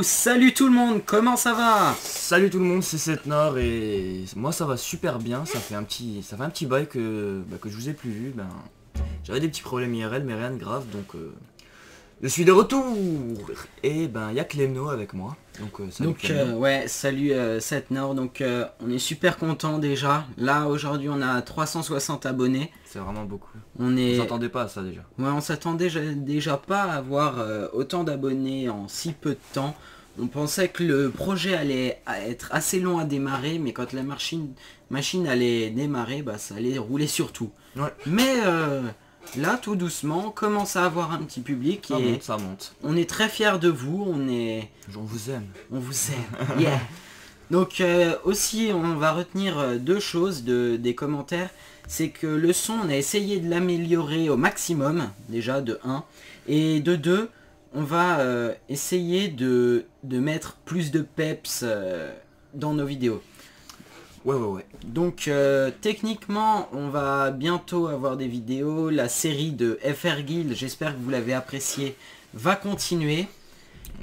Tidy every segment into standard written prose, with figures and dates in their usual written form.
salut tout le monde, comment ça va? Salut tout le monde, c'est Setnor et moi ça va super bien, ça fait un petit bail que je vous ai plus vu, j'avais des petits problèmes IRL mais rien de grave donc je suis de retour et il y a Clemno avec moi. Salut Clemno. Ouais, salut Setnor, donc on est super content déjà. Là aujourd'hui on a 360 abonnés. C'est vraiment beaucoup. On s'attendait pas à ça déjà. Ouais, on s'attendait déjà pas à avoir autant d'abonnés en si peu de temps. On pensait que le projet allait être assez long à démarrer, mais quand la machine allait démarrer, ça allait rouler sur tout. Ouais. Mais là, tout doucement, on commence à avoir un petit public ça monte. On est très fiers de vous, On vous aime. on vous aime. Yeah. Donc aussi, on va retenir deux choses des commentaires. C'est que le son, on a essayé de l'améliorer au maximum, déjà de 1. Et de 2, on va essayer de mettre plus de peps dans nos vidéos. Ouais. Donc techniquement, on va bientôt avoir des vidéos. La série de FR Guild, j'espère que vous l'avez appréciée, va continuer.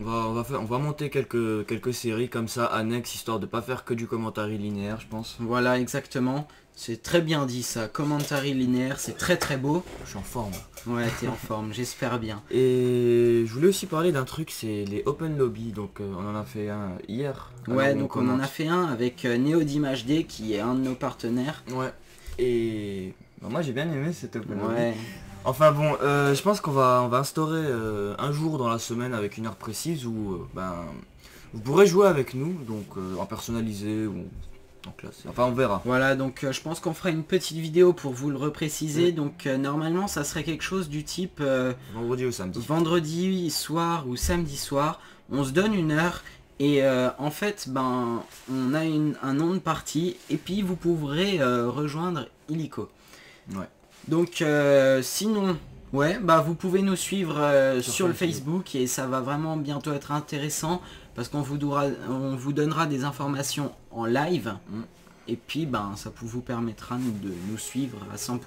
On va monter quelques séries comme ça, annexes, histoire de pas faire que du commentaire linéaire, je pense. Voilà, exactement. C'est très bien dit ça, commentary linéaire, c'est très très beau. Je suis en forme. Ouais, t'es en forme, j'espère bien. Et je voulais aussi parler d'un truc, c'est les Open Lobby, donc on en a fait un hier. Ouais, donc on en a fait un avec Neodim HD qui est un de nos partenaires. Ouais, et moi j'ai bien aimé cet Open Lobby. Ouais. Enfin bon, je pense qu'on va instaurer un jour dans la semaine avec une heure précise où vous pourrez jouer avec nous, donc en personnalisé ou... Donc là, enfin on verra. Voilà, donc je pense qu'on fera une petite vidéo pour vous le repréciser. Donc normalement ça serait quelque chose du type vendredi ou samedi. Vendredi soir ou samedi soir. On se donne une heure et en fait on a un nom de partie et puis vous pourrez rejoindre Illico. Ouais. Donc sinon, ouais, vous pouvez nous suivre sur le Facebook et ça va vraiment bientôt être intéressant parce qu'on vous donnera des informations en live et puis ça vous permettra de nous suivre à 100%.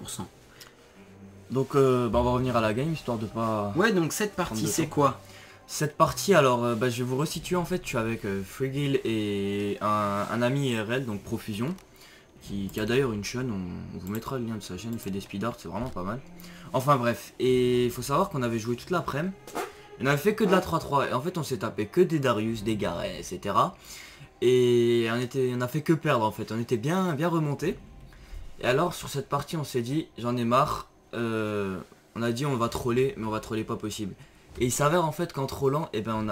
Donc on va revenir à la game histoire de pas... Ouais, donc cette partie c'est quoi? Cette partie, alors je vais vous resituer. En fait, je suis avec Frigil et un ami IRL, donc Profusion, qui a d'ailleurs une chaîne, on vous mettra le lien de sa chaîne, il fait des speed art, c'est vraiment pas mal. Enfin bref, et il faut savoir qu'on avait joué toute l'après-midi, on avait fait que de la 3-3, et en fait on s'est tapé que des Darius, des Gareth, etc. Et on a fait que perdre en fait, on était bien remonté. Et alors sur cette partie on s'est dit, j'en ai marre, on a dit on va troller, mais on va troller pas possible. Et il s'avère en fait qu'en trollant, on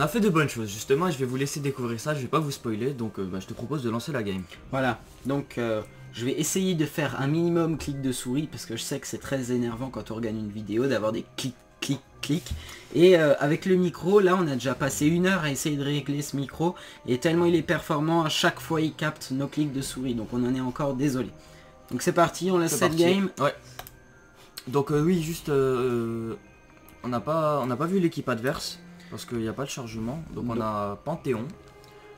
a fait de bonnes choses. Justement, je vais vous laisser découvrir ça, je vais pas vous spoiler, donc je te propose de lancer la game. Voilà, donc je vais essayer de faire un minimum clic de souris parce que je sais que c'est très énervant quand on regarde une vidéo d'avoir des clics. Et avec le micro, là on a déjà passé 1 heure à essayer de régler ce micro et tellement il est performant, à chaque fois il capte nos clics de souris, donc on en est encore désolé. Donc c'est parti, on laisse cette game. Ouais. Donc oui, juste on n'a pas vu l'équipe adverse parce qu'il n'y a pas de chargement. Donc on a Panthéon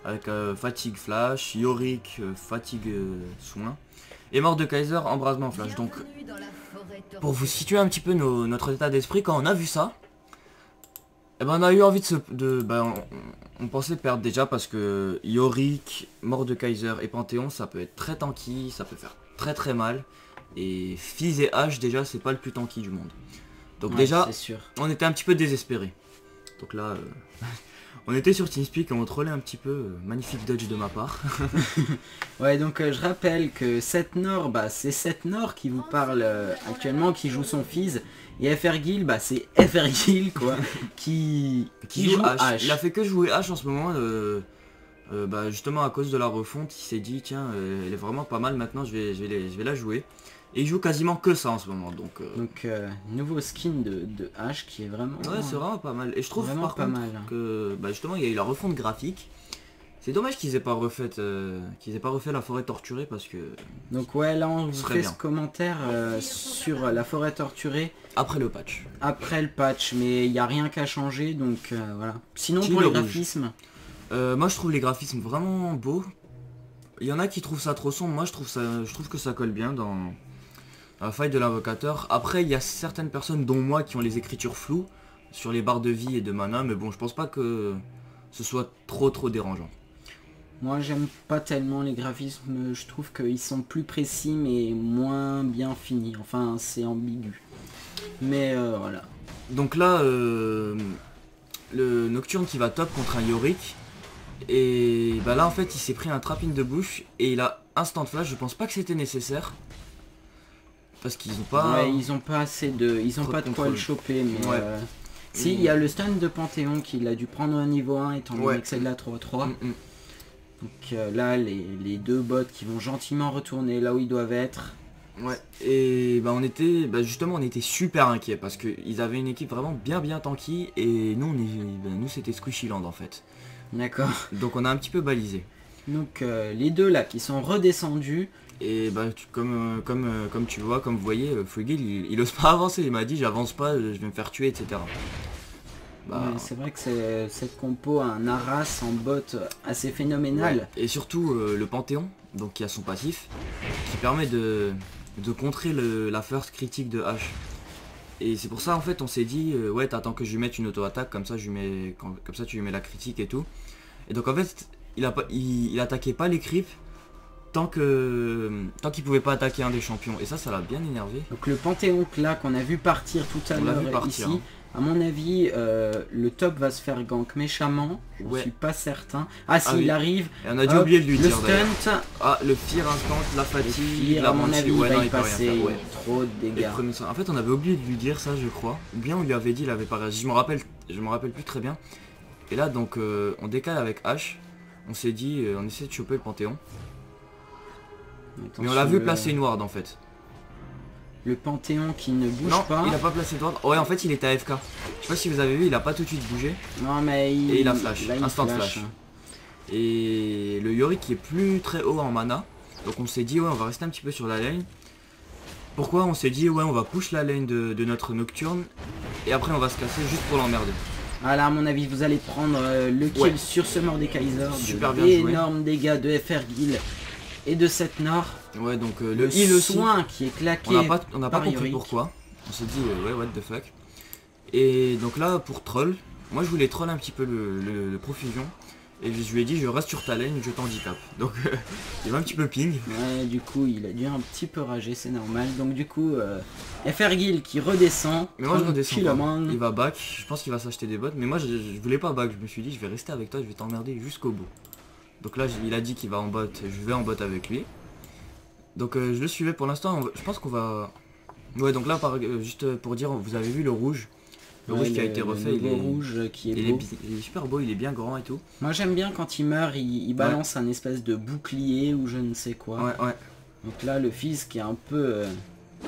avec fatigue flash, Yorick fatigue soin et Mordekaiser embrasement flash. Donc pour vous situer un petit peu notre état d'esprit, quand on a vu ça, on a eu envie on pensait perdre déjà parce que Yorick, Mordekaiser et Panthéon ça peut être très tanky, ça peut faire très mal. Et Fizz et H déjà c'est pas le plus tanky du monde. Donc ouais, déjà sûr. On était un petit peu désespérés. Donc là on était sur TeamSpeak et on trollait un petit peu, magnifique dodge de ma part. Ouais, donc je rappelle que Setnor, c'est Setnor qui vous parle actuellement, qui joue son Fizz. Et FR Guild, c'est FR Guild quoi, qui joue H. Il a fait que jouer H en ce moment, justement à cause de la refonte, il s'est dit tiens elle est vraiment pas mal maintenant, je vais la jouer. Et il joue quasiment que ça en ce moment, donc nouveau skin de H qui est vraiment... Ouais, c'est vraiment pas mal. Et je trouve par contre que justement il y a eu la refonte graphique. C'est dommage qu'ils aient pas refait la forêt torturée parce que... Donc ouais, là on vous fait ce commentaire sur la forêt torturée. Après le patch. Après le patch, mais il n'y a rien qu'à changer, donc voilà. Sinon pour les graphismes... moi je trouve les graphismes vraiment beaux. Il y en a qui trouvent ça trop sombre, moi je trouve que ça colle bien dans la faille de l'invocateur. Après il y a certaines personnes dont moi qui ont les écritures floues. sur les barres de vie et de mana, mais bon, je pense pas que ce soit trop dérangeant. Moi j'aime pas tellement les graphismes, je trouve qu'ils sont plus précis mais moins bien finis, enfin c'est ambigu. Mais voilà. Donc là, le Nocturne qui va top contre un Yorick, et bah là en fait il s'est pris un trap-in de bouche, et il a instant flash, je pense pas que c'était nécessaire. Parce qu'ils ont pas... Ouais, ils ont pas assez de... Ils ont pas de quoi le choper, mais... Ouais. Si, il y a le stun de Panthéon qu'il a dû prendre au niveau 1 étant donné que c'est de la 3-3. Donc là, les deux bots qui vont gentiment retourner là où ils doivent être. Ouais, et bah on était, justement on était super inquiets parce qu'ils avaient une équipe vraiment bien tanky, et nous, nous c'était Squishyland en fait. D'accord. Donc on a un petit peu balisé. Donc les deux là qui sont redescendus. Et bah comme tu vois, comme vous voyez, Frigil il ose pas avancer, il m'a dit j'avance pas, je vais me faire tuer, etc. Bah... c'est vrai que cette compo a un Aras en bot assez phénoménal. Ouais. Et surtout le Panthéon, donc qui a son passif, qui permet de contrer la first critique de H. Et c'est pour ça en fait on s'est dit ouais, t'attends que je lui mette une auto-attaque, comme ça tu lui mets la critique et tout. Et donc en fait il attaquait pas les creeps tant qu'il pouvait pas attaquer un des champions, et ça l'a bien énervé. Donc le Panthéon là qu'on a vu partir tout à l'heure ici, à mon avis le top va se faire gank méchamment, je suis pas certain. Ah si, il arrive, et on a dû oublier de lui dire stunt. Ah, le fear instant, la fatigue, à mon avis il va y passer, trop de dégâts. En fait on avait oublié de lui dire ça, je crois, ou bien on lui avait dit, il avait pas réagi, je me rappelle plus très bien. Et là donc on décale avec H, on s'est dit on essaie de choper le Panthéon. Mais on l'a vu placer une ward en fait. Le Panthéon qui ne bouge pas. Non, il a pas placé de ward. Ouais, en fait il était AFK. Je sais pas si vous avez vu, il a pas tout de suite bougé. Non mais et il a flash, instant flash. Et le Yorick qui est plus très haut en mana. Donc on s'est dit ouais, on va rester un petit peu sur la lane. Pourquoi? On s'est dit ouais, on va push la lane de notre Nocturne, et après on va se casser juste pour l'emmerder. Ah là à mon avis vous allez prendre le kill sur ce Mordekaiser. Super bien joué. Énorme dégâts de FRGil et de cette Nord. Ouais, donc le soin qui est claqué. On n'a pas compris pourquoi. On s'est dit ouais, what the fuck. Et donc là pour troll, moi je voulais troll un petit peu le Profusion, et je lui ai dit je reste sur ta lane, je t'handicap. Donc il va un petit peu ping. Ouais, du coup il a dû un petit peu rager, c'est normal. Donc du coup FRGil qui redescend. Mais moi je redescends pas. Il va back, je pense qu'il va s'acheter des bots, mais moi je voulais pas back, je me suis dit je vais rester avec toi, je vais t'emmerder jusqu'au bout. Donc là il a dit qu'il va en bot, je vais en bot avec lui. Donc je le suivais pour l'instant, je pense qu'on va... Ouais, donc là juste pour dire, vous avez vu le rouge. Le rouge qui a été refait, il est super beau, il est bien grand et tout. Moi j'aime bien quand il meurt, il balance un espèce de bouclier ou je ne sais quoi. Ouais. Donc là le fils qui est un peu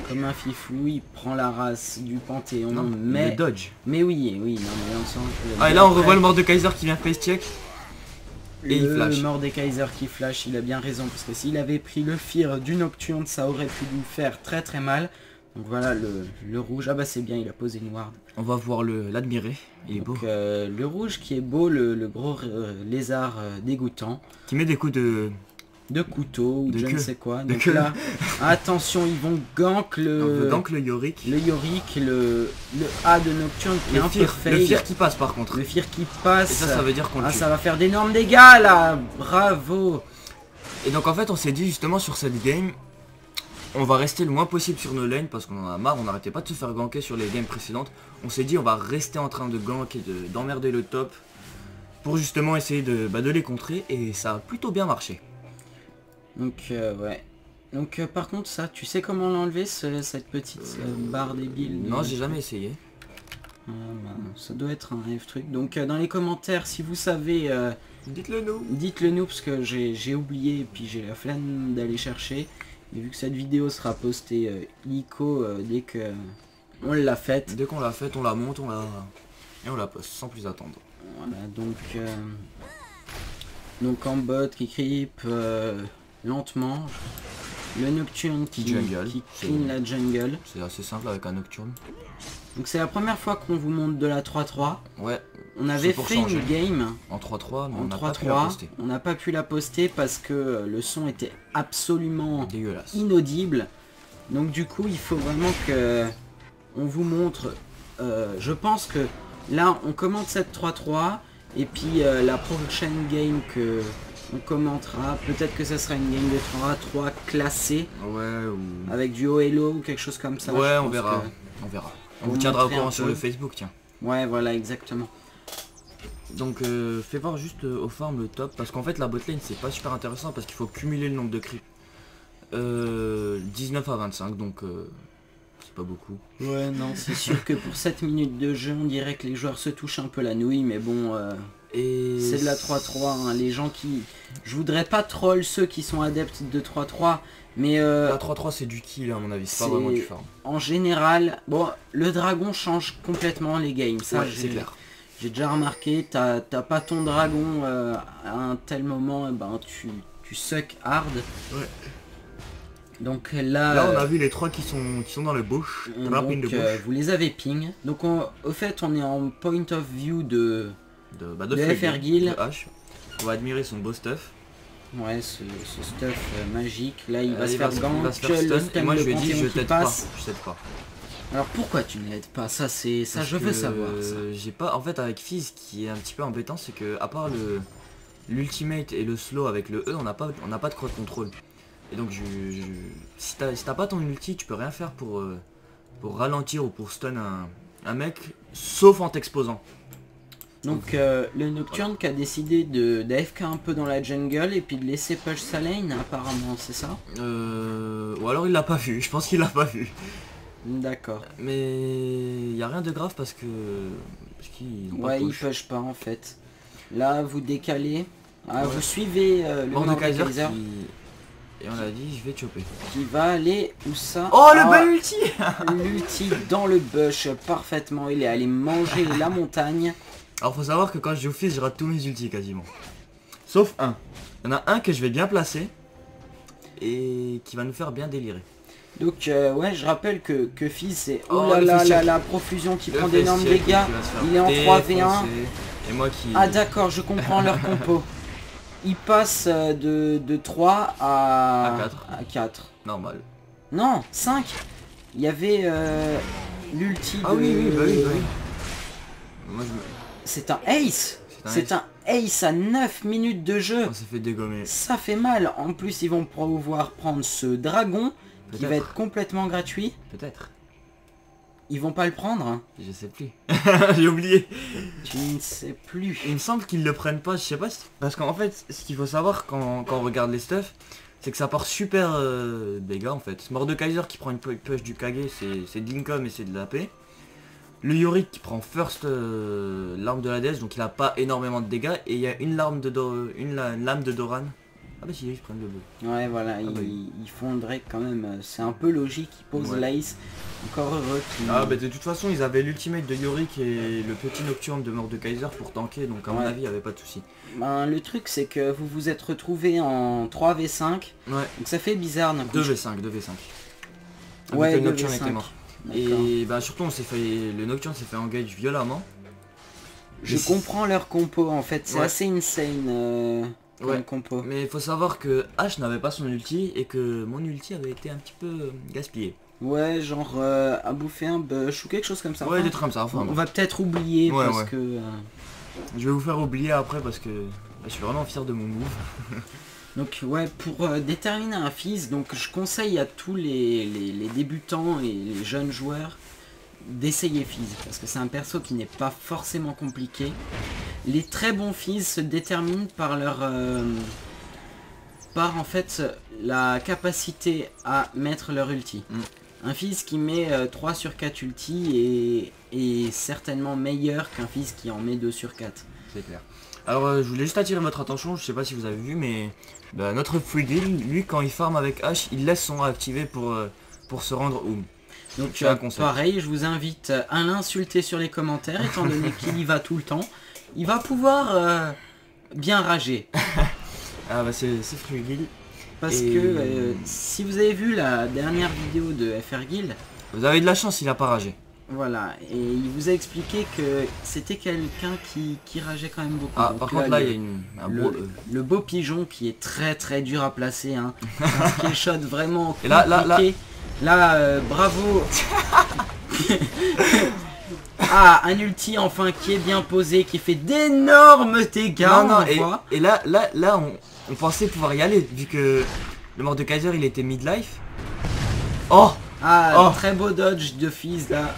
comme un fifou, il prend la race du Panthéon, mais... Le dodge. Mais oui, non mais on sent que... Ah et là on revoit le Mordekaiser qui vient face check. Et il flash. Le Mordekaiser qui flash, il a bien raison, parce que s'il avait pris le fear du Nocturne, ça aurait pu lui faire très mal. Donc voilà le rouge, ah bah c'est bien, il a posé une ward. On va voir l'admirer, il est beau. Le rouge qui est beau, le gros lézard dégoûtant. Qui met des coups de couteau ou je ne sais quoi. Donc là, attention, ils vont gank le Yorick. Le Yorick, le A de Nocturne qui est un peu fail. Le fear qui passe par contre. Le fear qui passe. Et ça veut dire qu'on le tue. Ça va faire d'énormes dégâts là, bravo. Et donc en fait on s'est dit justement sur cette game, on va rester le moins possible sur nos lanes parce qu'on en a marre, on n'arrêtait pas de se faire ganker sur les games précédentes. On s'est dit on va rester en train de gank et d'emmerder le top pour justement essayer de les contrer, et ça a plutôt bien marché. Donc ouais. Donc par contre ça, tu sais comment l'enlever cette petite barre débile? Non, j'ai jamais essayé. Ça doit être un F truc. Donc dans les commentaires si vous savez, dites-le nous. Dites-le nous parce que j'ai oublié et puis j'ai la flemme d'aller chercher. Et vu que cette vidéo sera postée illico dès que on l'a faite. Dès qu'on l'a faite, on la monte, et on la poste sans plus attendre. Voilà, donc en bot qui creep lentement. Le Nocturne qui clean la jungle. C'est assez simple avec un Nocturne. Donc c'est la première fois qu'on vous montre de la 3-3. Ouais. On avait fait une game en 3-3, mais on n'a pas pu la poster parce que le son était absolument dégueulasse, inaudible. Donc du coup il faut vraiment que on vous montre. Je pense que là on commente cette 3-3 et puis la prochaine game que on commentera, peut-être que ça sera une game de 3-3 classée. Ouais, ou... avec du haut elo ou quelque chose comme ça. Ouais, je on pense verra. que- On verra. On Vous vous tiendra au montrez un courant sur peu. le Facebook, tiens. Ouais, voilà, exactement. Donc fais voir juste au farm le top, parce qu'en fait la botlane c'est pas super intéressant parce qu'il faut cumuler le nombre de creeps. 19 à 25, donc c'est pas beaucoup. Ouais, non, c'est sûr que pour 7 minutes de jeu, on dirait que les joueurs se touchent un peu la nouille, mais bon, Et c'est de la 3-3, hein. Les gens qui... Je voudrais pas troll ceux qui sont adeptes de 3-3, mais La 3-3 c'est du kill à mon avis, c'est pas c'est- vraiment du farm. en général, bon, le dragon change complètement les games, ça Ouais, c'est j'ai clair. j'ai déjà remarqué, t'as pas ton dragon à un tel moment, eh ben tu suck hard. Ouais. Donc là, Là on a vu les 3 qui sont dans le bush, trap in the donc, bush. vous les avez ping. Donc au fait on est en point of view de De de Fergil. de H. On va admirer son beau stuff. ouais ce stuff magique. Là il va se Il faire il gank, va se faire le stun, et moi de je lui ai dit Panthéon je qui t'aide pas, passe. je t'aide pas. Alors pourquoi tu ne l'aides pas? Ça c'est ça Parce je veux que, savoir ça. J'ai pas, en fait avec Fizz, ce qui est un petit peu embêtant, c'est que à part l'ultimate et le slow avec le E, on n'a pas de crowd control. Et donc si t'as pas ton ulti, tu peux rien faire pour ralentir ou pour stun un mec, sauf en t'exposant. Donc le Nocturne qui a décidé d'AFK un peu dans la jungle et puis de laisser push sa lane apparemment, c'est ça? Ou alors il l'a pas vu, je pense qu'il l'a pas vu. D'accord. Mais y a rien de grave parce qu'ils ont pas Ouais, de il push. push pas en fait. Là vous décalez. Ah, Ouais. vous suivez le Mordekaiser Mordekaiser et on a dit je vais choper. qui va aller où ça? Oh le Ah, bel ulti. l'ulti dans le bush parfaitement. Il est allé manger la montagne. Alors faut savoir que quand je joue Fizz, je rate tous mes ultis quasiment. Sauf un. Il y en a un que je vais bien placer et qui va nous faire bien délirer. Donc ouais, je rappelle que Fizz c'est Oh, oh là le là fessier. là la profusion qui Le prend d'énormes fessier qui dégâts. va se faire Il est en 3v1. défoncer. Et moi qui... Ah d'accord, je comprends leur compo. Il passe de 3 À 4. à 4. Normal. Non, 5. Il y avait l'ulti Ah de... oui, oui, bah oui, bah oui. Moi je me... C'est un ace. C'est C'est un ace à 9 minutes de jeu. On s'est fait dégommer. Ça fait mal. En plus, ils vont pouvoir prendre ce dragon qui va Peut-être. être complètement gratuit. Peut-être. Ils vont pas le prendre, hein. Je sais plus. J'ai oublié. Tu ne sais plus. Il me semble qu'ils le prennent pas, je sais pas. Parce qu'en fait, ce qu'il faut savoir quand on regarde les stuff, c'est que ça part super dégâts en fait. Mordekaiser qui prend une push du Kage, c'est de l'income et c'est de la paix. Le Yorick qui prend first l'arme de la déesse, donc il a pas énormément de dégâts. Et il y a une lame de Doran. Ah bah si, ils prennent le bleu. Ouais, voilà, bah ils font Drake quand même. C'est un peu logique. Ils posent Ouais. l'ace. Encore heureux qu'ils... Ah bah de toute façon, ils avaient l'ultimate de Yorick et le petit Nocturne de Mordekaiser pour tanker, donc à mon Ouais. avis, il n'y avait pas de souci. Ben, le truc, c'est que vous vous êtes retrouvés en 3v5. Ouais, Donc ça fait bizarre d'un coup. 2v5. Ouais, le Nocturne 2v5. était mort. D'accord. Et bah surtout le Nocturne s'est fait engage violemment. Je Mais comprends leur compo en fait, c'est Ouais. assez insane comme Ouais. compo. Mais il faut savoir que H n'avait pas son ulti et que mon ulti avait été un petit peu gaspillé. Ouais, genre à bouffer un bush ou quelque chose comme ça. Ouais, Enfin, des trucs comme ça. Enfin, on bon. va peut-être oublier Ouais, parce ouais. que... Je vais vous faire oublier après parce que je suis vraiment fier de mon move. Donc ouais, pour déterminer un Fizz, donc je conseille à tous les débutants et les jeunes joueurs d'essayer Fizz parce que c'est un perso qui n'est pas forcément compliqué. Les très bons Fizz se déterminent par leur par en fait la capacité à mettre leur ulti. Un Fizz qui met 3 sur 4 ulti est certainement meilleur qu'un Fizz qui en met 2 sur 4. C'est clair. Alors je voulais juste attirer votre attention, je sais pas si vous avez vu, mais bah, notre Frigil, lui quand il farm avec H, il laisse son A activé pour se rendre où. Donc C'est un concept. pareil, je vous invite à l'insulter sur les commentaires, étant donné qu'il y va tout le temps. Il va pouvoir bien rager. Ah bah c'est Frigil. Parce Et- que si vous avez vu la dernière vidéo de Fergil, Vous avez de la chance, il a pas ragé. voilà, et il vous a expliqué que c'était quelqu'un qui rageait quand même beaucoup. Ah Donc par contre là le- il y a un le, beau... le beau pigeon qui est très dur à placer, hein. Un skill shot vraiment Et là, compliqué. Là, bravo. Ah, un ulti enfin qui est bien posé, qui fait d'énormes dégâts. Non, et là, on pensait pouvoir y aller, vu que le Mordekaiser il était midlife. Oh. Ah, très beau dodge de Fizz là.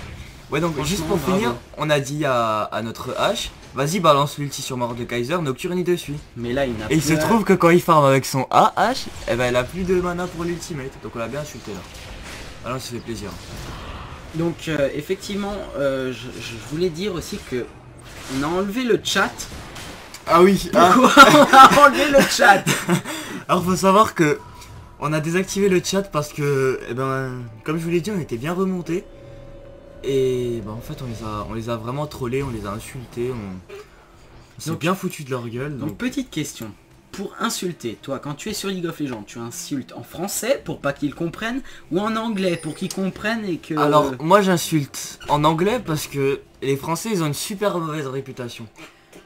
Ouais, donc juste pour finir, on a dit à notre H, vas-y balance l'ulti sur Mordekaiser, Nocturne il te suit. Mais là il n'a Et il se trouve que quand il farm avec son AH, eh ben, elle a plus de mana pour l'ultimate. Donc on l'a bien insulté là. Alors ça fait plaisir. Donc effectivement, je voulais dire aussi que on a enlevé le chat. Ah oui. Pourquoi on a enlevé le chat? Alors faut savoir que on a désactivé le chat parce que, eh ben, comme je vous l'ai dit, on était bien remonté. Et ben, en fait on les a vraiment trollés, on les a insultés, on s'est bien foutu de leur gueule. Donc petite question. Pour insulter, toi, quand tu es sur League of Legends, tu insultes en français pour pas qu'ils comprennent ou en anglais pour qu'ils comprennent et que... Alors, moi j'insulte en anglais parce que les Français, ils ont une super mauvaise réputation.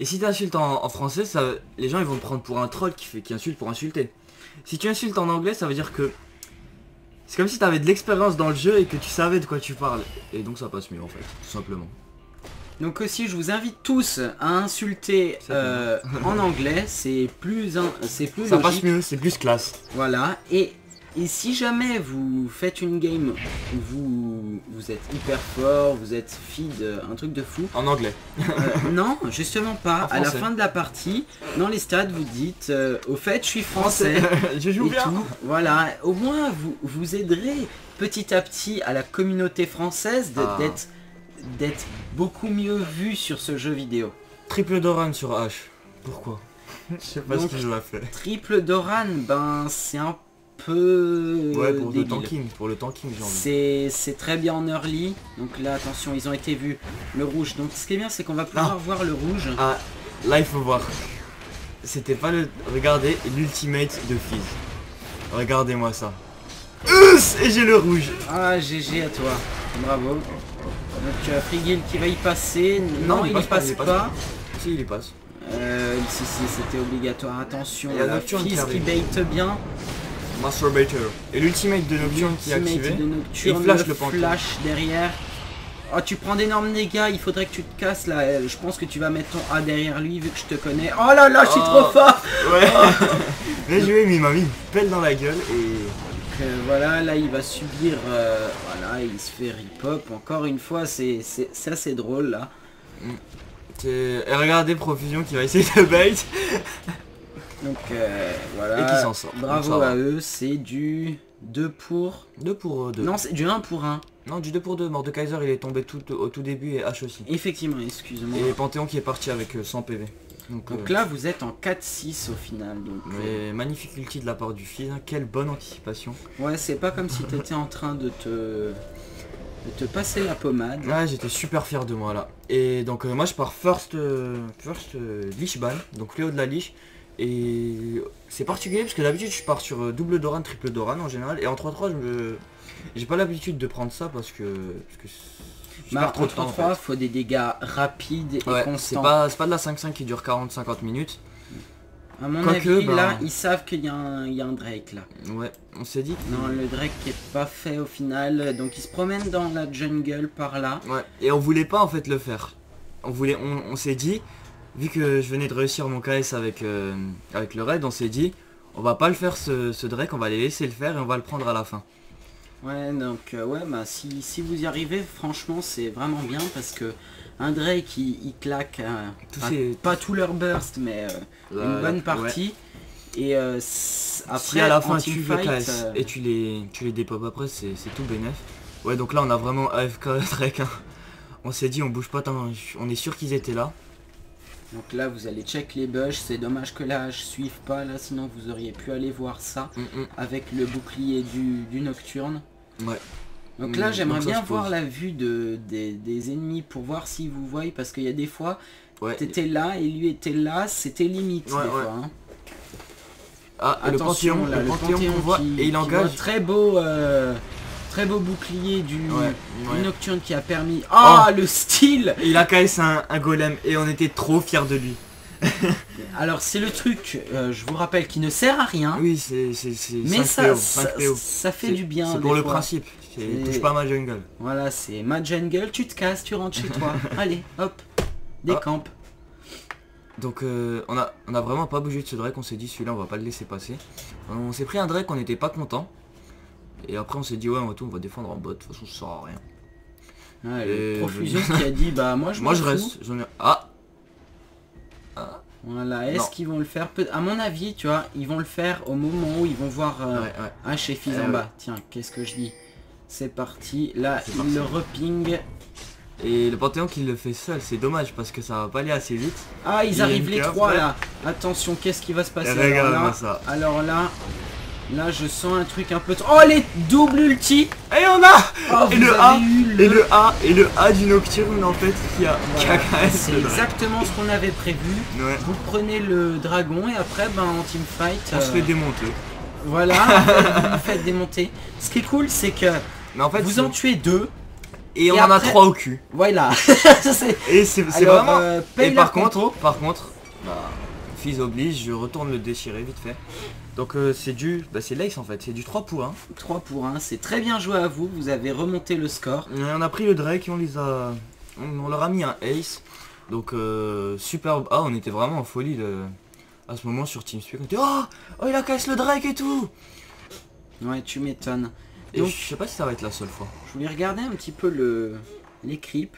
Et si tu insultes en français, les gens ils vont te prendre pour un troll qui insulte pour insulter. Si tu insultes en anglais, ça veut dire que... C'est comme si tu avais de l'expérience dans le jeu et que tu savais de quoi tu parles. Et donc ça passe mieux en fait, tout simplement. Donc aussi je vous invite tous à insulter en anglais, c'est plus ça logique. Passe mieux, c'est plus classe. Voilà, et si jamais vous faites une game où vous êtes hyper fort, vous êtes feed, un truc de fou. En anglais. Non, justement pas. À la fin de la partie, dans les stats vous dites au fait je suis français. Je joue bien. Tout. Voilà, au moins vous aiderez petit à petit à la communauté française d'être beaucoup mieux vu sur ce jeu vidéo. Triple Doran sur H. Pourquoi? Je sais pas ce qu'il doit faire. Triple Doran, ben c'est un peu... Ouais, pour débile. le tanking j'ai envie. C'est très bien en early. Donc là attention, ils ont été vus. Le rouge. Donc ce qui est bien c'est qu'on va pouvoir voir le rouge. Ah, là il faut voir. C'était pas le... Regardez l'ultimate de Fizz. Regardez-moi ça. Et j'ai le rouge. Ah, GG à toi. Bravo. Donc Frigil qui va y passer. Non, il y passe pas. Si, il y passe. Si, c'était obligatoire. Attention, il y a la Nocturne Fizz qui bait bien. Masturbator. Et l'ultimate de Nocturne qui est activé. Il flash le flash derrière. Oh, tu prends d'énormes dégâts, il faudrait que tu te casses là. Je pense que tu vas mettre ton A derrière lui vu que je te connais. Oh là là, je suis trop fort. Ouais. Bien joué, mais il m'a mis une pelle dans la gueule et... voilà, là il va subir, voilà, il se fait rip-hop. Encore une fois, c'est assez drôle là. Et regardez Profusion qui va essayer de bait. Donc voilà, et qui s'en sort. Bravo à eux, c'est du 2 pour 2 pour 2. Non, c'est du 1 pour 1. Non, du 2 pour 2. Mordekaiser il est tombé au tout début et H aussi. Effectivement, excuse-moi. Et Panthéon qui est parti avec 100 PV. Donc là vous êtes en 4-6 au final. Donc, mais magnifique ulti de la part du Fizz, hein. Quelle bonne anticipation. Ouais, c'est pas comme si tu étais en train de te passer la pommade. Ouais, j'étais super fier de moi là. Et donc moi je pars first Lich ban, donc fléau de la Lich. Et c'est particulier parce que d'habitude je pars sur double Doran, triple Doran en général. Et en 3-3 j'ai pas l'habitude de prendre ça parce que je perds trop de temps. En fait. Faut des dégâts rapides et constants. C'est pas de la 5-5 qui dure 40-50 minutes. À mon avis, là, ils savent qu'il y a un Drake là. Ouais, on s'est dit. Non, le Drake qui est pas fait au final, donc il se promène dans la jungle par là. Ouais, et on voulait pas en fait le faire. On s'est dit, vu que je venais de réussir mon KS avec le raid, on s'est dit, on va pas le faire ce Drake, on va les laisser le faire et on va le prendre à la fin. Ouais, donc ouais, bah si vous y arrivez, franchement c'est vraiment bien parce que un Drake il claque pas tout leur burst mais une bonne partie. Ouais. Et après si à la fin tu le KS et tu les dépop après, c'est tout bénef. Ouais, donc là on a vraiment AFK Drake, hein. On s'est dit on bouge pas tant, on est sûr qu'ils étaient là. Donc là vous allez check les bush, c'est dommage que la hache suive pas là, sinon vous auriez pu aller voir ça avec le bouclier du Nocturne. Ouais. Donc là j'aimerais bien voir la vue des ennemis pour voir s'ils vous voient parce qu'il y a des fois t'étais là et lui était là, c'était limite des fois. Hein. Ah, attention, le Panthéon qu'on voit et il engage. Très beau bouclier du Nocturne qui a permis... Ah, le style. Il a KS un golem et on était trop fiers de lui. Alors c'est le truc, je vous rappelle, qui ne sert à rien. Oui, c'est Mais 5 PO, ça 5 PO. ça fait du bien. C'est des pour le fois. principe. C'est- Touche pas à ma jungle. Voilà, c'est ma jungle, tu te casses, tu rentres chez toi. Allez, hop, décampe. Donc on a vraiment pas bougé de ce Drake, on s'est dit celui-là on va pas le laisser passer. On s'est pris un Drake, on n'était pas content. Et après on s'est dit ouais on va défendre en bot, de toute façon ça sert à rien. Ouais, Et- le Profusion qui a dit bah moi je Moi m'en je fous. reste, j'en ai... Ah. Voilà, est-ce Non. qu'ils vont le faire à mon avis, tu vois, ils vont le faire au moment où ils vont voir Ouais. H et Fizz en bas. Tiens, qu'est-ce que je dis? C'est parti, là C'est il parti. le reping. Et le Panthéon qui le fait seul, c'est dommage parce que ça va pas aller assez vite. Ah, ils Il y a arrivent une les carte, trois ouais. là. Attention, qu'est-ce qui va se passer? Et Alors regarde-moi là, ça. alors là, je sens un truc un peu... Oh, les doubles ulti. Et on a Oh, Et vous le avez A eu Et le A du Nocturne en fait qui a Voilà, KS c'est le Drake. exactement ce qu'on avait prévu. Ouais. Vous prenez le dragon et après, ben, en teamfight... On se fait démonter. Voilà, vous vous faites démonter. Ce qui est cool, c'est que Mais en fait vous en tuez deux. et on et en a après- 3 au cul. Voilà. Ça, c'est... Et c'est Alors, vraiment... paye Et la par conto. contre, bah, Fizz oblige, je retourne le déchirer vite fait. Donc c'est c'est l'ace en fait, c'est du 3 pour 1. 3 pour 1, c'est très bien joué à vous. Vous avez remonté le score. Et on a pris le Drake et on leur a mis un ace. Donc superbe. Ah on était vraiment en folie à ce moment sur TeamSpeak. On était oh il a cassé le Drake et tout. Ouais, tu m'étonnes. Et Donc, je sais pas si ça va être la seule fois. je voulais regarder un petit peu les creeps.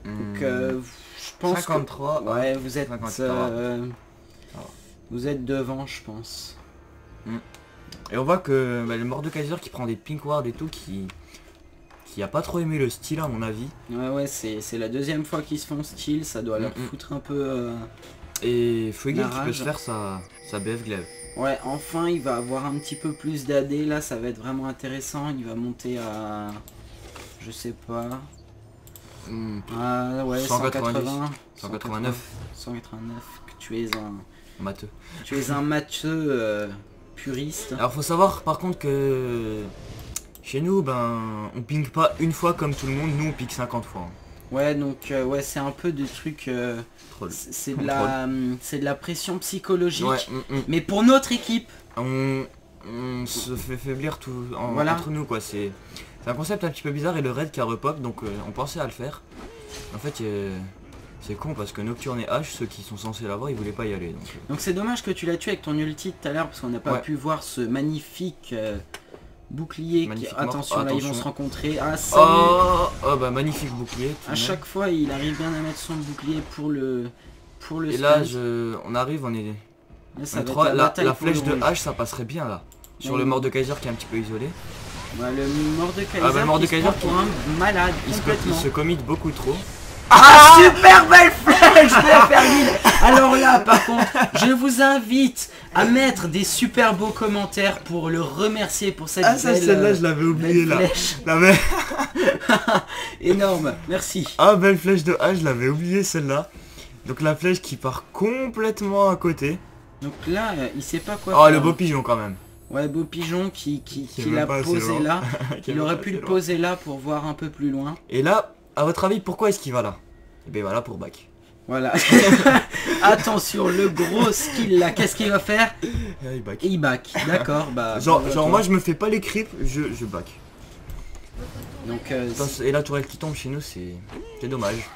Donc, je pense 53. que... Ouais, vous êtes... 50, ça va. vous êtes devant, je pense. Et on voit que le Mordekaiser qui prend des pink ward et tout qui a pas trop aimé le style à mon avis. Ouais, c'est la deuxième fois qu'ils se font style. Ça doit leur foutre un peu... Et Fuegel La qui peut rage. se faire sa BF glaive. Ouais, enfin, il va avoir un petit peu plus d'AD. Là, ça va être vraiment intéressant. Il va monter à... Je sais pas... Ah ouais, 190, 180, 189. 189, que tu es un... Matheux. Tu es un matheux puriste. Alors faut savoir par contre que chez nous on ping pas une fois comme tout le monde, nous on ping 50 fois. Hein. Ouais, donc ouais, c'est un peu des trucs... Troll. c'est de la pression psychologique. Ouais, Mais pour notre équipe, on se fait faiblir Voilà. entre nous quoi. C'est un concept un petit peu bizarre et le raid qui a repop donc on pensait à le faire. En fait c'est con parce que Nocturne et H, ceux qui sont censés l'avoir, ils voulaient pas y aller. donc c'est dommage que tu l'as tué avec ton ulti tout à l'heure parce qu'on n'a pas Ouais. pu voir ce magnifique bouclier. Magnifique Attention, mort. là ils vont Attention. se rencontrer. Ah, salut. Oh bah magnifique bouclier. tout À de même. chaque fois, il arrive bien à mettre son bouclier pour le Et là stun. on arrive, on est... Là, ça on est va trois. être La bataille pour flèche le de rouge. H ça passerait bien là. Sur Ouais, le il- Mordekaiser qui est un petit peu isolé. Ouais, le Mordekaiser Ah bah, le Mordekaiser qui se prend pour un malade Il complètement. se commit beaucoup trop. Ah, super belle flèche de Fermine. Alors là, par contre, je vous invite à mettre des super beaux commentaires pour le remercier pour cette belle, celle-là je l'avais oublié belle là. flèche. La mais... Énorme, merci. Ah belle flèche de H, je l'avais oublié celle-là. Donc la flèche qui part complètement à côté. Donc là, il sait pas quoi Oh faire. le beau pigeon quand même. Ouais, beau pigeon qui est l'a même pas assez posé loin. là. Qui est Il même aurait pas pu assez le loin. poser là pour voir un peu plus loin. Et là, à votre avis, pourquoi est-ce qu'il va là? Et ben voilà pour back. Voilà. Attention, le gros skill là, qu'est-ce qu'il va faire? Il back. Il back, d'accord. Bah, Genre bravo à toi. moi je me fais pas les creeps, je back. Donc, Et la tourelle qui tombe chez nous c'est dommage.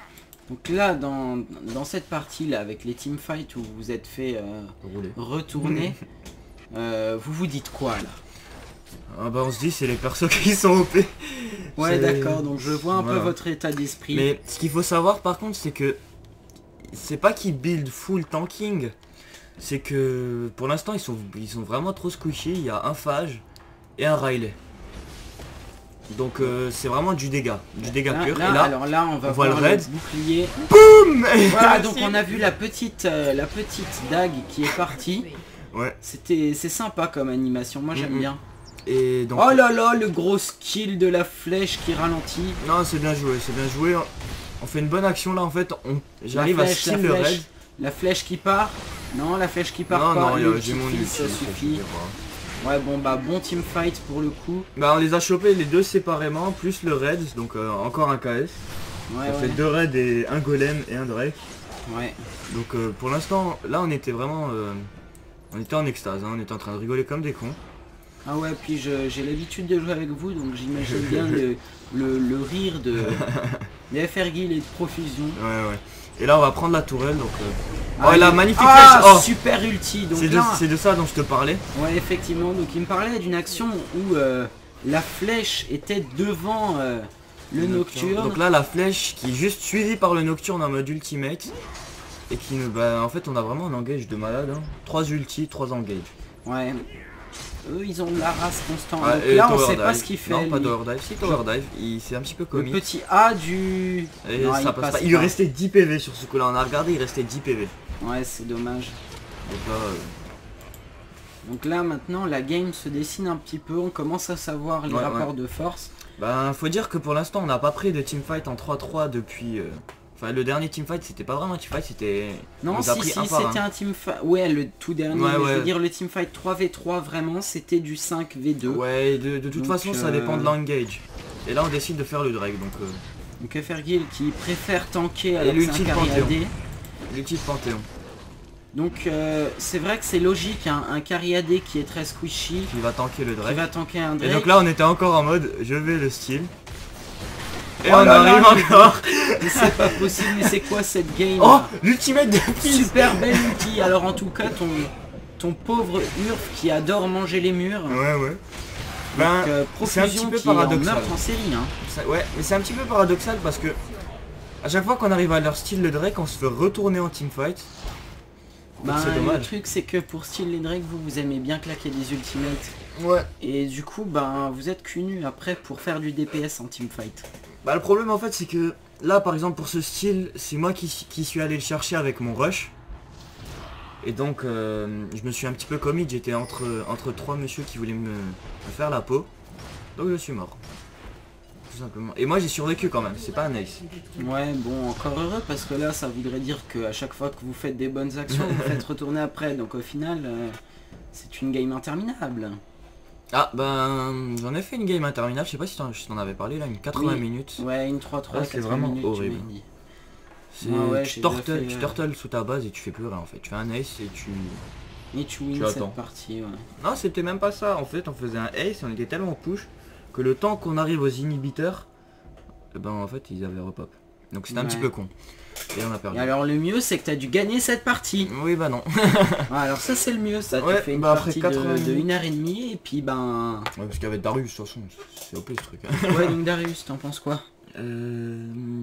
donc là, dans cette partie là, avec les teamfights où vous êtes fait Rouler. retourner, vous vous dites quoi là? Ah bah on se dit c'est les persos qui sont OP. Ouais, C'est- d'accord, donc je vois un Voilà. peu votre état d'esprit. Mais ce qu'il faut savoir par contre c'est que c'est pas qu'ils build full tanking, c'est que pour l'instant ils sont vraiment trop squishy. Il y a un Phage et un Riley. Donc c'est vraiment du dégât Là, pur. là, Et là, alors là, on va on voit voir le le raid. bouclier. boum. Voilà, donc on a vu la petite dague qui est partie. Ouais. C'est sympa comme animation, moi j'aime bien. Et donc Oh là là, le gros skill de la flèche qui ralentit. non c'est bien joué, c'est bien joué. On fait une bonne action là en fait. J'arrive à steal le raid. La flèche qui part. Non, la flèche qui part Non pas. non, Le j'ai petit mon fils, ulti, ça suffit. Ouais, bon bah bon teamfight pour le coup. Bah on les a chopés les deux séparément, plus le raid, donc encore un KS. Ouais, Ça fait ouais. 2 raids et un golem et un Drake. Ouais. Donc pour l'instant, là on était vraiment... on était en extase, hein, on était en train de rigoler comme des cons. Ah ouais, puis j'ai l'habitude de jouer avec vous, donc j'imagine bien le rire de FRGIL et de profusion. Ouais. Et là on va prendre la tourelle, donc... Ah, oh la magnifique ah, flèche. Oh, super ulti. Donc c'est de ça dont je te parlais. Ouais, effectivement, donc il me parlait d'une action où la flèche était devant le Nocturne. Donc là la flèche qui est juste suivie par le Nocturne en mode ultimate. Et qui nous... Bah en fait on a vraiment un engage de malade. Hein. 3 ulti, 3 engage. Ouais. Eux ils ont de la race constante. Ah, donc là on sait dive. pas ce qu'il fait. Non, pas lui. tower dive. Si tower dive, il s'est un petit peu commis. Le petit A du... Et non, ça passe pas. passe Il lui restait 10 PV sur ce coup là. On a regardé, il restait 10 PV. Ouais, c'est dommage. Donc là... Donc là maintenant la game se dessine un petit peu, on commence à savoir les rapports de force. Bah faut dire que pour l'instant on n'a pas pris de teamfight en 3-3 depuis... Enfin le dernier teamfight c'était pas vraiment un teamfight, c'était... Non si c'était un teamfight, ouais le tout dernier, je veux dire le teamfight 3v3 vraiment c'était du 5v2. Ouais de toute façon ça dépend de l'engage. Et là on décide de faire le drag donc... Donc FRGIL qui préfère tanker alors que c'est un carry AD. L'ulti de Panthéon. Donc c'est vrai que c'est logique, hein, un carry AD qui est très squishy. Qui va tanker le Drake. Qui va tanker un Drake. Et donc là on était encore en mode je vais le style. Et oh on arrive encore. Mais c'est pas possible, mais c'est quoi cette game? Oh l'ultimate de super belle ulti. Alors en tout cas ton pauvre Urf qui adore manger les murs. Ouais. Ben, c'est un petit peu paradoxal. Meurtre en série, hein. Ouais, mais c'est un petit peu paradoxal parce que à chaque fois qu'on arrive à leur style le Drake, on se fait retourner en teamfight. Bah, le truc c'est que pour style les Drake, vous aimez bien claquer des ultimates. Ouais. Et du coup, bah vous êtes cul nu après pour faire du DPS en teamfight. Bah le problème en fait c'est que là par exemple pour ce style, c'est moi qui suis allé le chercher avec mon rush. Et donc je me suis un petit peu commit, j'étais entre 3 messieurs qui voulaient me faire la peau. Donc je suis mort. Tout simplement. Et moi j'ai survécu quand même, c'est pas un ace. Ouais bon encore heureux parce que là ça voudrait dire que à chaque fois que vous faites des bonnes actions, vous faites retourner après. Donc au final c'est une game interminable. Ah ben j'en ai fait une game interminable, je sais pas si je t'en avais parlé là, une 80 minutes. Ouais une 3-3, c'est vraiment minutes, horrible. Tu turtles sous ta base et tu fais plus rien en fait. Tu fais un ace et tu wins cette partie, ouais. Non c'était même pas ça, en fait on faisait un ace et on était tellement push que le temps qu'on arrive aux inhibiteurs, ben en fait ils avaient repop. Donc c'était un petit peu con. Et on a perdu. Et alors le mieux c'est que t'as dû gagner cette partie. Oui bah non. Alors ça c'est le mieux ça, tu fais une partie de 1h30 et puis ben... Ouais parce qu'avec Darius de toute façon c'est OP ce truc. Ouais donc Darius t'en penses quoi?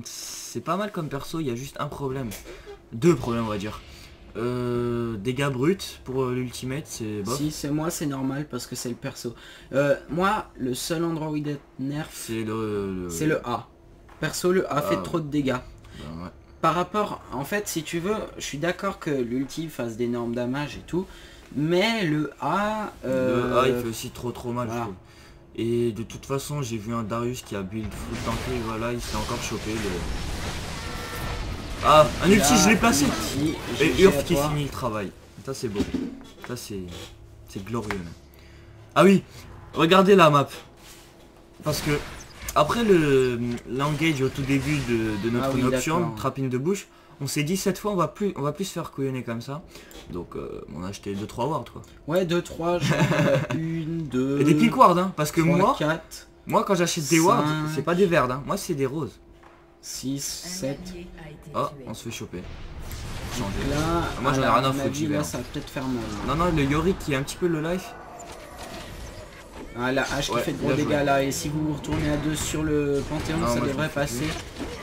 C'est pas mal comme perso, il y a juste un problème. 2 problèmes on va dire. Dégâts bruts pour l'ultimate c'est bof. Si c'est moi c'est normal parce que c'est le perso. Moi le seul endroit où il est nerf c'est le A. Perso le A fait trop de dégâts. Ben, ouais. Par rapport, en fait si tu veux, je suis d'accord que l'ulti fasse d'énormes damages et tout. Mais le A... Le A il fait aussi trop mal je trouve. Et de toute façon j'ai vu un Darius qui a build full tanké et voilà il s'est encore chopé le... Ah un ulti je l'ai placé. Et Urf qui finit le travail. Ça c'est beau. Ça c'est glorieux même. Ah oui, regardez la map. Parce que après l'engage au tout début de notre Nocturne, Trapine de bouche, on s'est dit cette fois on va plus se faire couillonner comme ça. Donc on a acheté 2-3 wards quoi. Ouais 2-3, genre 1, 2... Et des pink wards hein, parce que 3, 4, moi quand j'achète des wards, c'est pas des verts hein, moi c'est des roses. 6, 7... Oh, on se fait choper. Là, moi j'en ai rien à foutre. Là ça va peut-être faire mal. Non le Yorick qui est un petit peu le life. Ah la hache qui fait de gros dégâts là, et si vous retournez à 2 sur le Panthéon, ça devrait passer.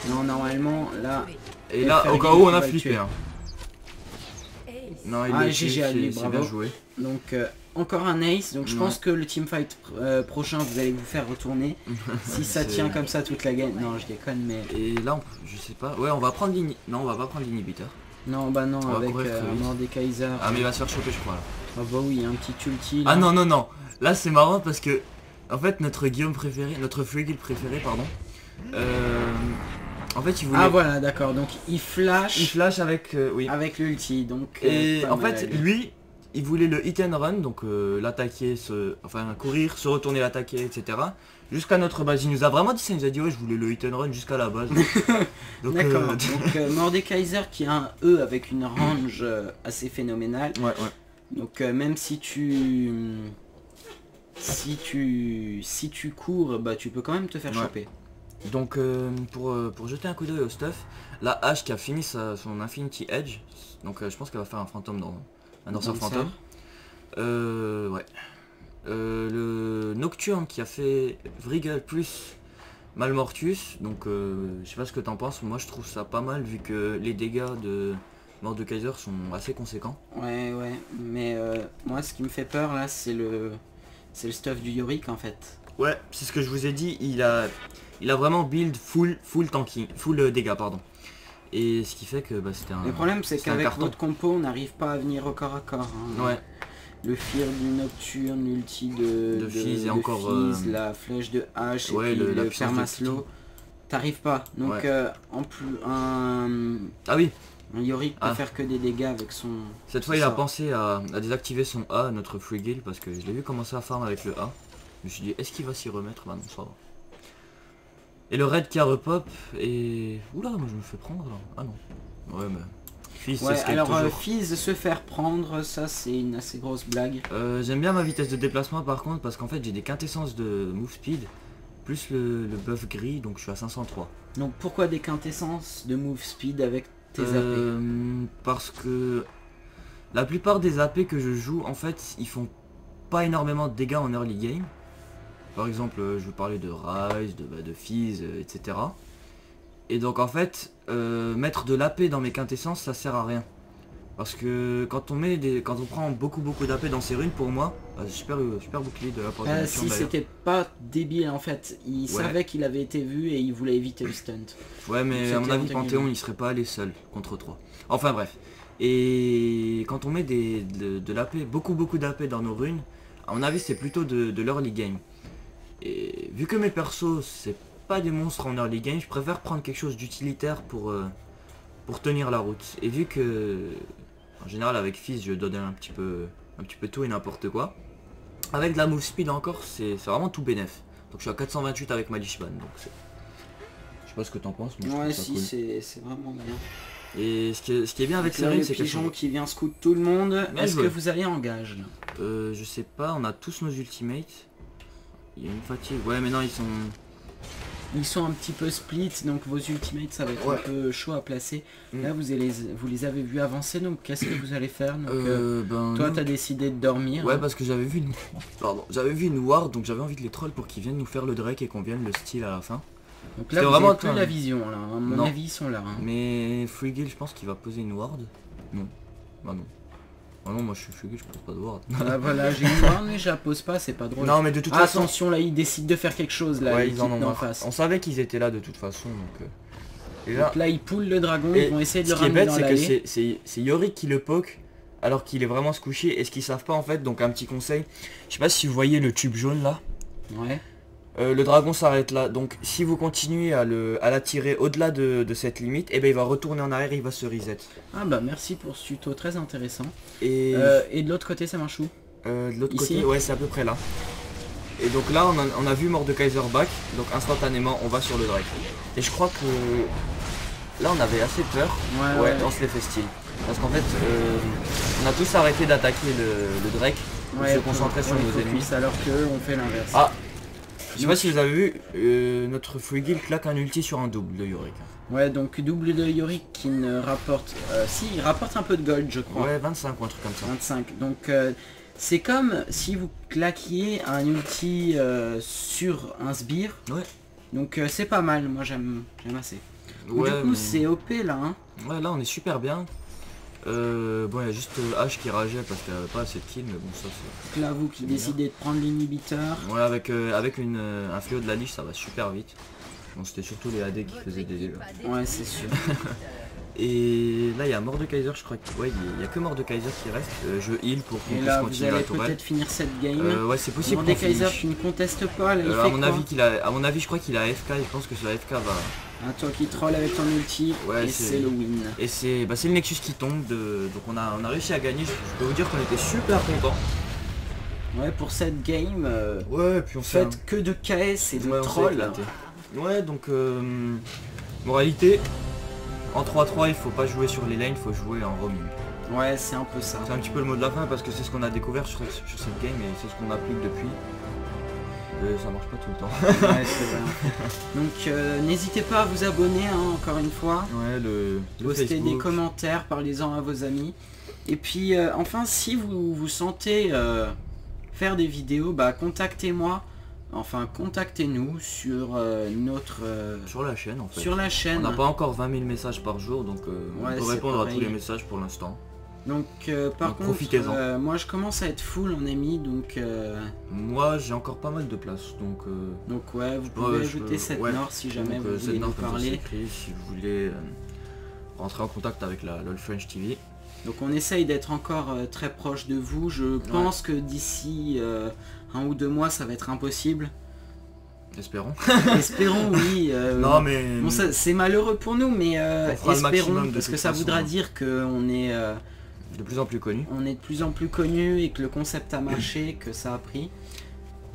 Non normalement là... Et là au cas où on a flippé hein. Non il est GG à lui, bravo. Bien joué. Donc encore un ace, donc je pense que le teamfight prochain vous allez vous faire retourner. Si ça tient comme ça toute la game. Non je déconne mais... Et là je sais pas, ouais on va prendre non on va pas prendre l'inhibiteur. Non bah non avec Mordekaiser. Ah mais il va se faire choper je crois là. Ah bah oui un petit ulti là. Ah non. Là c'est marrant parce que en fait notre Guillaume préféré, notre FRGIL préféré pardon. En fait il voulait... Ah voilà d'accord, donc il flash avec oui. Avec l'ulti donc... Et en fait lui il voulait le hit and run, donc l'attaquer, enfin courir, se retourner, l'attaquer, etc. Jusqu'à notre base. Il nous a vraiment dit ça, il nous a dit ouais je voulais le hit and run jusqu'à la base. D'accord, donc Mordekaiser qui a un E avec une range assez phénoménale. Ouais. Donc même si tu cours, bah tu peux quand même te faire choper. Donc pour jeter un coup d'œil au stuff, la hache qui a fini son Infinity Edge, donc je pense qu'elle va faire un fantôme dans un danseur fantôme. Ouais. Le Nocturne qui a fait Vrigel plus Malmortus, donc je sais pas ce que t'en penses, moi je trouve ça pas mal vu que les dégâts de Mordekaiser sont assez conséquents. Ouais, mais moi ce qui me fait peur là c'est le stuff du Yorick en fait. Ouais, c'est ce que je vous ai dit, il a vraiment build full tanking, full dégâts pardon. Et ce qui fait que bah, c'était un... Le problème c'est qu'avec votre compo on n'arrive pas à venir au corps à corps. Hein. Ouais. Le Fear du Nocturne, l'ulti de Fizz et encore Fizz, la flèche de H ouais, et puis la le permaslow. T'arrives pas. Donc en plus Ah oui. Un Yorick peut faire que des dégâts avec son... Cette fois il a pensé à désactiver son A, notre Frigil, parce que je l'ai vu commencer à farm avec le A. Je me suis dit est-ce qu'il va s'y remettre? Bah non, ça va. Et le raid qui a repop et... Oula, moi je me fais prendre là. Ah non. Ouais mais... Fizz alors Fizz se faire prendre, ça c'est une assez grosse blague. J'aime bien ma vitesse de déplacement par contre, parce qu'en fait j'ai des quintessences de move speed, plus le buff gris, donc je suis à 503. Donc pourquoi des quintessences de move speed avec tes AP? Parce que la plupart des AP que je joue, en fait, ils font pas énormément de dégâts en early game. Par exemple, je vais parler de Ryze, de Fizz, etc. Et donc en fait, mettre de l'AP dans mes quintessences, ça sert à rien. Parce que quand on prend beaucoup d'AP dans ces runes, pour moi, super bouclier de la part de si c'était pas débile en fait, il savait qu'il avait été vu et il voulait éviter le stunt. Ouais mais à mon avis Panthéon il serait pas allé seul contre 3. Enfin bref. Et quand on met de l'AP, beaucoup d'AP dans nos runes, à mon avis c'est plutôt de l'early game. Et vu que mes persos c'est pas des monstres en early game, je préfère prendre quelque chose d'utilitaire pour tenir la route. Et vu que en général avec Fizz je donne un petit peu tout et n'importe quoi, avec de la move speed encore c'est vraiment tout bénef. Donc je suis à 428 avec ma Lich Ban, donc c'est... Je sais pas ce que t'en penses, mais ouais si cool. C'est vraiment bien. Et ce qui est bien avec ces runes, c'est que les gens qui vient scout tout le monde. Est-ce que vous allez en gage là? Je sais pas, on a tous nos ultimates. Il y a une fatigue, ouais mais non ils sont un petit peu split, donc vos ultimates ça va être un peu chaud à placer. Là vous les avez vus avancer, donc qu'est-ce que vous allez faire? Donc, toi t'as décidé de dormir. Ouais parce que j'avais vu une ward, donc j'avais envie de les troll pour qu'ils viennent nous faire le Drake et qu'on vienne le style à la fin. Donc là vous vraiment plus la vision là, à mon avis ils sont là. Hein. Mais Frigil je pense qu'il va poser une ward. Non. Bah non. Ah non, moi je suis Frigil, je pose pas de ward. Ah voilà, j'ai une ward mais je la pose pas, c'est pas drôle. Non mais de toute façon... Attention là, ils décident de faire quelque chose là, ouais, ils en ont en face. On savait qu'ils étaient là de toute façon, donc... Et là, ils pullent le dragon, ils vont essayer de le ramener dans l'allée. Ce qui est bête, c'est que c'est Yorick qui le poke, alors qu'il est vraiment squishy, et ce qu'ils savent pas en fait, donc un petit conseil. Je sais pas si vous voyez le tube jaune là. Ouais. Le dragon s'arrête là, donc si vous continuez à l'attirer au-delà de cette limite, et ben il va retourner en arrière, il va se reset. Ah bah merci pour ce tuto très intéressant. Et de l'autre côté ça marche où? De l'autre côté, ouais c'est à peu près là. Et donc là on a vu Mordekaiser back, donc instantanément on va sur le Drake. Et je crois que là on avait assez peur, ouais. On se les fait style. Parce qu'en fait on a tous arrêté d'attaquer le Drake, pour se concentrer sur nos ennemis. Alors que on fait l'inverse. Ah, je sais pas si vous avez vu, notre Frigil claque un ulti sur un double de Yorick. Ouais, donc double de Yorick qui ne rapporte... si, il rapporte un peu de gold, je crois. Ouais, 25 ou un truc comme ça. 25, donc c'est comme si vous claquiez un ulti sur un sbire. Ouais. Donc c'est pas mal, moi j'aime assez. Donc, ouais, du coup, c'est OP là, hein. Ouais, là on est super bien. Bon, il y a juste H qui rageait parce qu'elle avait pas assez de kills, mais bon, ça c'est... Là, vous qui décidez de prendre l'inhibiteur. Ouais, avec un fléau de la niche, ça va super vite. Bon, c'était surtout les AD qui faisaient des dégâts. Ouais, c'est sûr. Et là, il y a Mordekaiser, je crois que... Ouais, il y a que Mordekaiser qui reste. Je heal pour qu'on puisse continuer la tourelle. Vous allez peut-être finir cette game. Ouais, c'est possible. Mordekaiser, tu ne contestes pas, là, il fait à mon avis, je crois qu'il a AFK, et je pense que ce AFK Un toi qui troll avec ton ulti, Ouais, et c'est le win. Et c'est le Nexus qui tombe, donc on a réussi à gagner, je peux vous dire qu'on était super contents. Ouais, pour cette game, Ouais, puis on fait faites que de KS et de Ouais, on s'est troll. éclaté. Ouais, donc moralité, en 3-3 il faut pas jouer sur les lanes, il faut jouer en roaming. Ouais, c'est un peu ça. C'est un petit peu le mot de la fin parce que c'est ce qu'on a découvert sur cette game et c'est ce qu'on applique depuis. Ça marche pas tout le temps. Ouais, c'est vrai. Donc n'hésitez pas à vous abonner, hein, encore une fois. Ouais, le Postez Facebook. des commentaires, parlez-en à vos amis. Et puis enfin, si vous vous sentez faire des vidéos, bah contactez-moi. Enfin, contactez-nous sur notre... Sur la chaîne en fait. sur la chaîne. On n'a pas encore 20 000 messages par jour, donc on Ouais, peut c'est répondre à pareil. tous les messages pour l'instant. Donc par Donc, contre, profitez-en. moi je commence à être full en ami, donc Moi j'ai encore pas mal de place, donc ouais, vous pouvez je ajouter peux- cette ouais. Nord si jamais donc, vous cette voulez nous note, comme ça, c'est parler. écrit, si vous voulez rentrer en contact avec la LOL French TV. Donc on essaye d'être encore très proche de vous. Je pense que d'ici 1 ou 2 mois ça va être impossible. Espérons. Espérons, oui. Non mais Bon, c'est malheureux pour nous, mais on fera le espérons, maximum de parce que toute ça façon, voudra hein. dire qu'on est, de plus en plus connu. on est de plus en plus connu et que le concept a marché, que ça a pris.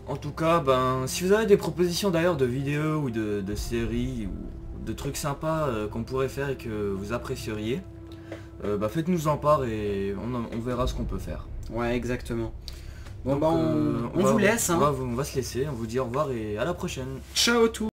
En tout cas, ben si vous avez des propositions d'ailleurs de vidéos ou de séries ou de trucs sympas qu'on pourrait faire et que vous apprécieriez, bah faites-nous en part et on verra ce qu'on peut faire. Ouais, exactement. Bon Donc, bah on vous laisse. Hein. On va se laisser, on vous dit au revoir et à la prochaine. Ciao tout.